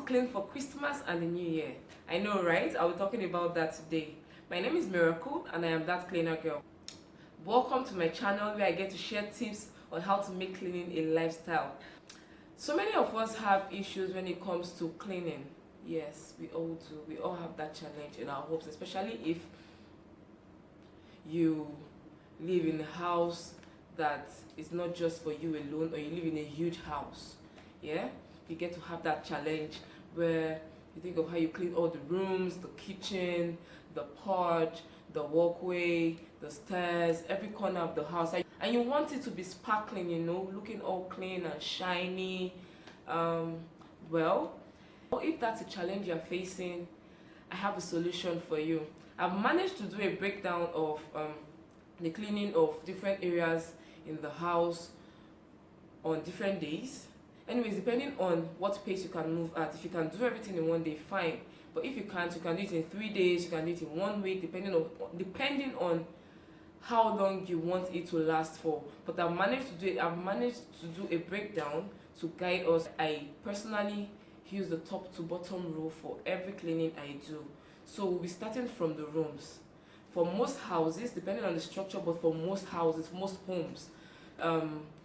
to clean for Christmas and the New Year? I know, right? I'll be talking about that today. My name is Miracle and I am that cleaner girl. Welcome to my channel where I get to share tips on how to make cleaning a lifestyle. So many of us have issues when it comes to cleaning. Yes, we all do. We all have that challenge in our homes, especially if you live in a house that is not just for you alone, or you live in a huge house. Yeah, you get to have that challenge where you think of how you clean all the rooms, the kitchen, the porch, the walkway, the stairs, every corner of the house, and you want it to be sparkling, you know, looking all clean and shiny. Well, if that's a challenge you're facing, I have a solution for you. I've managed to do a breakdown of the cleaning of different areas in the house on different days. Anyways, depending on what pace you can move at, if you can do everything in one day, fine. But if you can't, you can do it in 3 days, you can do it in 1 week, depending on how long you want it to last for. But I've managed to do a breakdown to guide us. I personally use the top to bottom row for every cleaning I do. So we'll be starting from the rooms. For most houses, depending on the structure, but for most houses, most homes,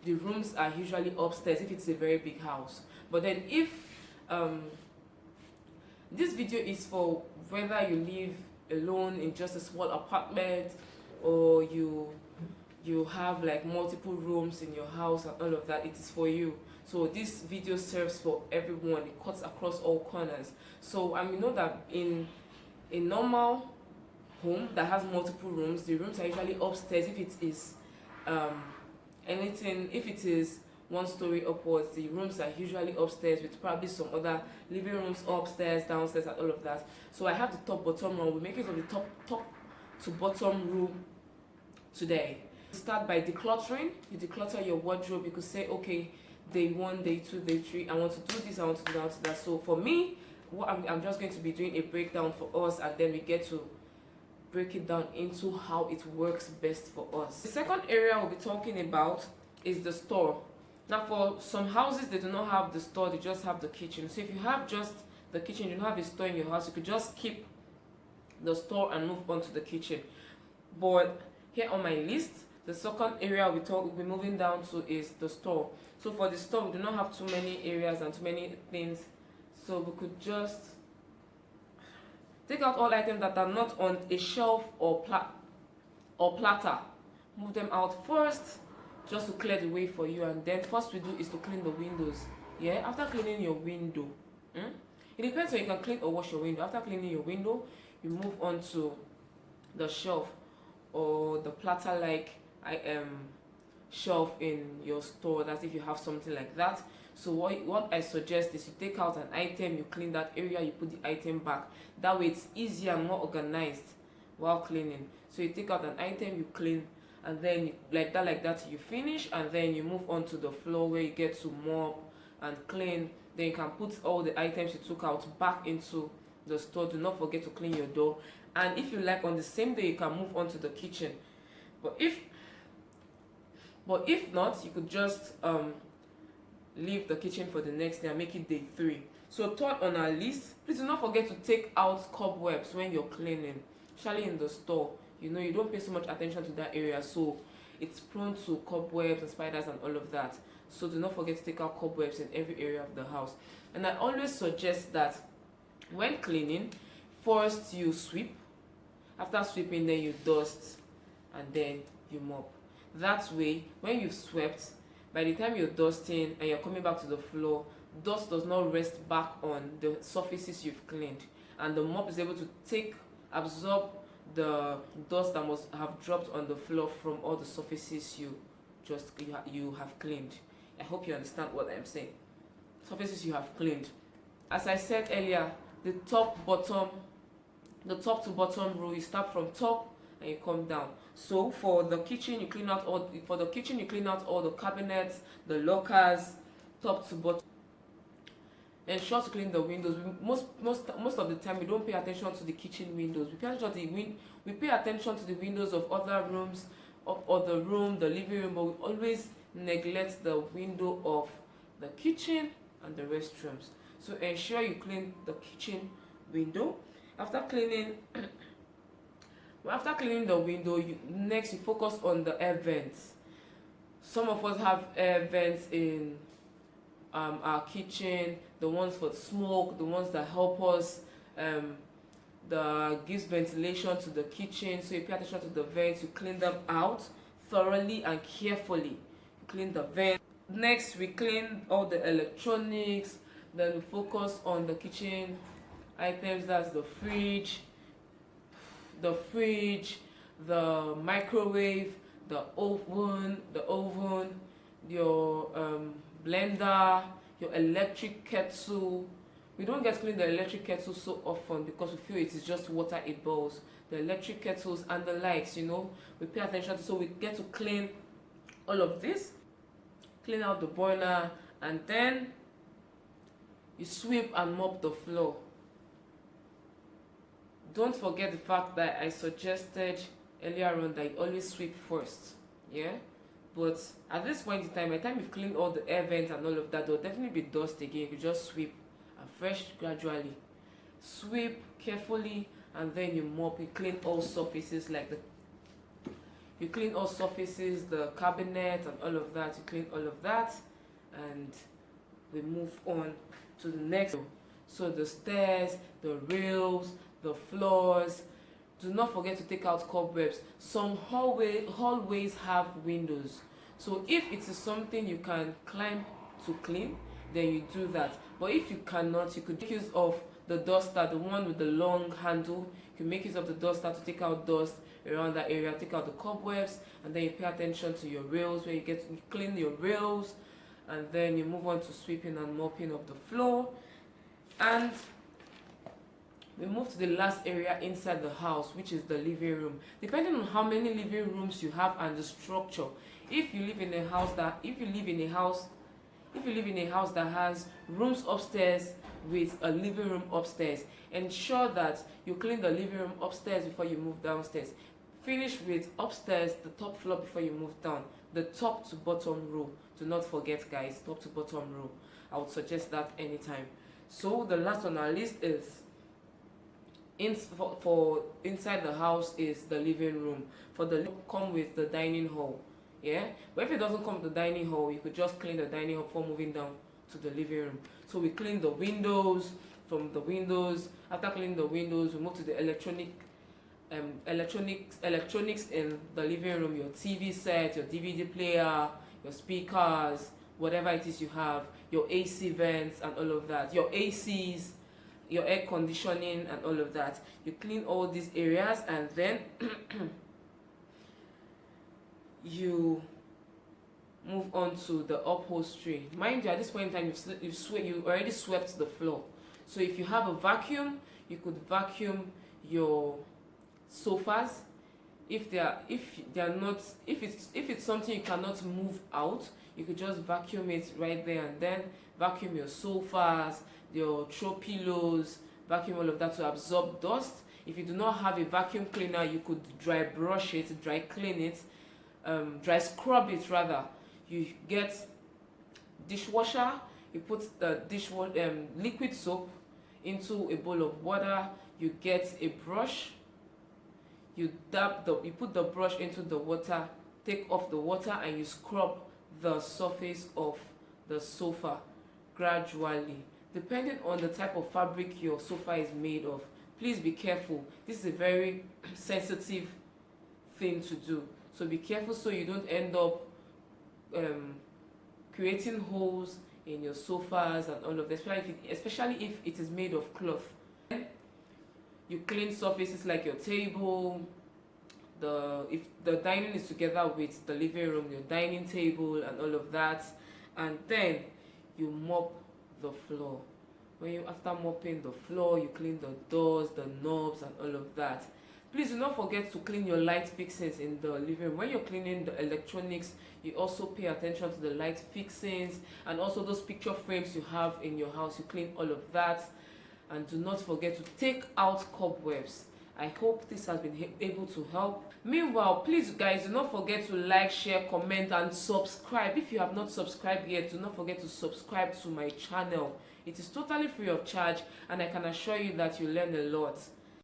the rooms are usually upstairs if it's a very big house. But then if this video is for whether you live alone in just a small apartment, or you have like multiple rooms in your house and all of that, it is for you. So this video serves for everyone. It cuts across all corners. So we know that in a normal home that has multiple rooms, the rooms are usually upstairs. If it is if it is 1 story upwards, the rooms are usually upstairs with probably some other living rooms upstairs, downstairs, and all of that. So I have the top bottom room. We make it of the top to bottom room today. Start by decluttering. You declutter your wardrobe. You could say, okay, day 1, day 2, day 3, I want to do this, I want to do that, I want to do that. So for me, what I'm just going to be doing a breakdown for us, and then we get to break it down into how it works best for us. The second area we'll be talking about is the store. Now, for some houses, they do not have the store, they just have the kitchen. So if you have just the kitchen, you don't have a store in your house, you could just keep the store and move on to the kitchen. But here on my list, the second area we'll be moving down to is the store. So for the store, we do not have too many areas and too many things, so we could just take out all items that are not on a shelf or platter. Move them out first, just to clear the way for you. And then first we do is to clean the windows. Yeah, after cleaning your window, it depends on you can clean or wash your window. After cleaning your window, you move on to the shelf or the platter like shelf in your store. That's if you have something like that. So what I suggest is you take out an item, you clean that area, you put the item back. That way it's easier and more organized while cleaning. So you take out an item, you clean, and then like that you finish, and then you move on to the floor where you get to mop and clean. Then you can put all the items you took out back into the store. Do not forget to clean your door. And if you like, on the same day you can move on to the kitchen. But if not, you could just leave the kitchen for the next day and make it day 3. So third on our list, please do not forget to take out cobwebs when you're cleaning, especially in the store. You know, you don't pay so much attention to that area, so it's prone to cobwebs and spiders and all of that. So do not forget to take out cobwebs in every area of the house. And I always suggest that when cleaning, first you sweep. After sweeping, then you dust, and then you mop. That way, when you've swept, by the time you're dusting and you're coming back to the floor, dust does not rest back on the surfaces you've cleaned, and the mop is able to absorb the dust that must have dropped on the floor from all the surfaces you have cleaned. I hope you understand what I'm saying. Surfaces you have cleaned. As I said earlier, the top to bottom row, you start from top and you come down. So for the kitchen, you clean out all the cabinets, the lockers, top to bottom. Ensure to clean the windows. Most of the time we don't pay attention to the kitchen windows. We pay attention to the windows of other rooms, or the living room, but we always neglect the window of the kitchen and the restrooms. So ensure you clean the kitchen window. After cleaning the window, next you focus on the air vents. Some of us have air vents in our kitchen, the ones for smoke, the ones that help us, the gives ventilation to the kitchen. So you pay attention to the vents, you clean them out thoroughly and carefully. You clean the vents. Next, we clean all the electronics. Then we focus on the kitchen items. That's the fridge, the microwave, the oven, your blender, your electric kettle. We don't get to clean the electric kettle so often because we feel it is just water it boils. The electric kettles and the likes, we pay attention to, so we get to clean all of this, clean out the boiler, and then you sweep and mop the floor. Don't forget the fact that I suggested earlier on that you always sweep first, yeah? But at this point in time, by the time you've cleaned all the air vents and all of that, there'll definitely be dust again. You just sweep afresh gradually. Sweep carefully, and then you mop. You clean all surfaces like the cabinet and all of that. You clean all of that, and we move on to the next. So the stairs, the rails, the floors. Do not forget to take out cobwebs. Some hallways have windows. So if it is something you can climb to clean, then you do that. But if you cannot, you could make use of the duster, the one with the long handle. You can make use of the duster to take out dust around that area, take out the cobwebs, and then you pay attention to your rails, where you clean your rails, and then you move on to sweeping and mopping of the floor. And we move to the last area inside the house, which is the living room. Depending on how many living rooms you have and the structure, if you live in a house that has rooms upstairs with a living room upstairs, ensure that you clean the living room upstairs before you move downstairs. Finish with upstairs, the top floor, before you move down. The top to bottom row. Do not forget, guys, top to bottom row. I would suggest that anytime. So the last on our list is for inside the house is the living room. For the come with the dining hall, yeah. But if it doesn't come with the dining hall, you could just clean the dining hall before moving down to the living room. So we clean the windows. From the windows, after cleaning the windows, we move to the electronics in the living room. Your TV set, your DVD player, your speakers, whatever it is you have, your AC vents and all of that, your ACs, your air conditioning and all of that. You clean all these areas, and then you move on to the upholstery. Mind you, at this point in time, you already swept the floor. So if you have a vacuum, you could vacuum your sofas. If it's something you cannot move out, you could just vacuum it right there and then. Vacuum your sofas, your throw pillows, vacuum all of that to absorb dust. If you do not have a vacuum cleaner, you could dry brush it, dry clean it, dry scrub it rather. You get dishwasher, you put the liquid soap into a bowl of water, you get a brush, you put the brush into the water, take off the water, and you scrub the surface of the sofa gradually, depending on the type of fabric your sofa is made of. Please be careful. This is a very sensitive thing to do, so be careful so you don't end up creating holes in your sofas and all of that, especially if it is made of cloth. You clean surfaces like your table, if the dining is together with the living room, your dining table and all of that, and then you mop the floor. After mopping the floor, you clean the doors, the knobs and all of that. Please do not forget to clean your light fixings in the living room. When you're cleaning the electronics, you also pay attention to the light fixings, and also those picture frames you have in your house. You clean all of that, and do not forget to take out cobwebs. I hope this has been able to help. Meanwhile, please guys, do not forget to like, share, comment, and subscribe. If you have not subscribed yet, do not forget to subscribe to my channel. It is totally free of charge, and I can assure you that you learn a lot.